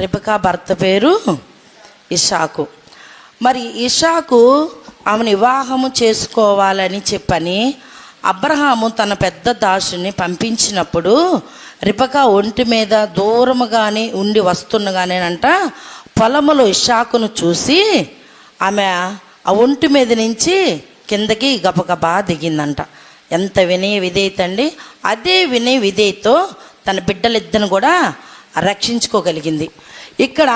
Rebecca భర్త పేరు ఇషాకు. మరి ఇషాకు ఆమెను వివాహము చేసుకోవాలని చెప్పని అబ్రహాము తన పెద్ద దాసుని పంపించినప్పుడు రెబెకా ఒంటి మీద దూరముగానే ఉండి వస్తుండగానేనంట పొలములో ఇషాకును చూసి ఆమె ఆ ఒంటి మీద నుంచి కిందకి గబగబా దిగిందంట. ఎంత వినయ విధేయత అండి! అదే వినయ విధేయతో తన బిడ్డలిద్దరిని కూడా రక్షించుకోగలిగింది. ఇక్కడ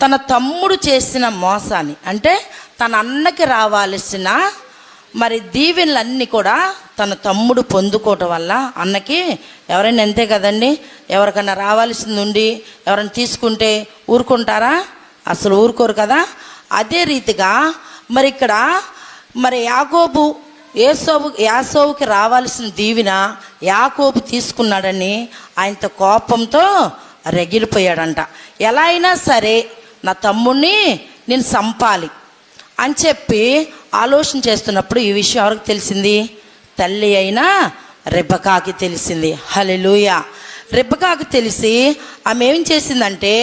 తన తమ్ముడు చేసిన మోసాన్ని, అంటే తన అన్నకి రావాల్సిన మరి దీవెనలన్నీ కూడా తన తమ్ముడు పొందుకోవటం వల్ల అన్నకి ఎవరైనా అంతే కదండి, ఎవరికైనా రావాల్సింది ఉండి ఎవరైనా తీసుకుంటే ఊరుకుంటారా? అసలు ఊరుకోరు కదా. అదే రీతిగా మరి ఇక్కడ మరి యాకోబుకి రావాల్సిన దీవెన యాకోబు తీసుకున్నాడని ఆయనతో కోపంతో రగిలిపోయాడంట. ఎలా అయినా సరే నా తమ్ముడిని నేను చంపాలి అని చెప్పి ఆలోచన చేస్తున్నప్పుడు ఈ విషయం ఎవరికి తెలిసింది? తల్లి అయినా రెబెకాకి తెలిసింది. హల్లెలూయా! రెబెకాకి తెలిసి ఆమె ఏం చేసిందంటే,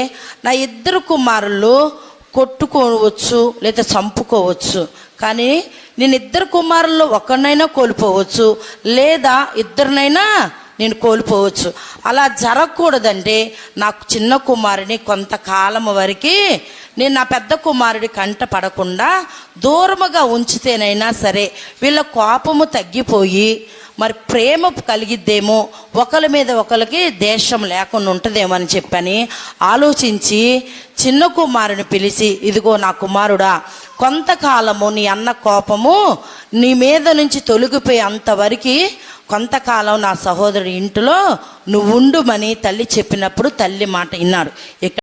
నా ఇద్దరు కుమారులు కొట్టుకోవచ్చు లేదా చంపుకోవచ్చు, కానీ నేను ఇద్దరు కుమారుల్లో ఒకరినైనా కోల్పోవచ్చు లేదా ఇద్దరినైనా నేను కోల్పోవచ్చు. అలా జరగకూడదంటే నాకు చిన్న కుమారుని కొంతకాలం వరకు నేను నా పెద్ద కుమారుడి కంట పడకుండా దూరముగా ఉంచితేనైనా సరే వీళ్ళ కోపము తగ్గిపోయి మరి ప్రేమ కలిగిద్దేమో, ఒకరి మీద ఒకరికి దేశం లేకుండా ఉంటుందేమో అని చెప్పని ఆలోచించి చిన్న కుమారుని పిలిచి, ఇదిగో నా కుమారుడా, కొంతకాలము నీ అన్న కోపము నీ మీద నుంచి తొలగిపోయి అంతవరకు కొంతకాలం నా సహోదరుడి ఇంటిలో నువ్వు ఉండుమని తల్లి చెప్పినప్పుడు తల్లి మాట విన్నాడు.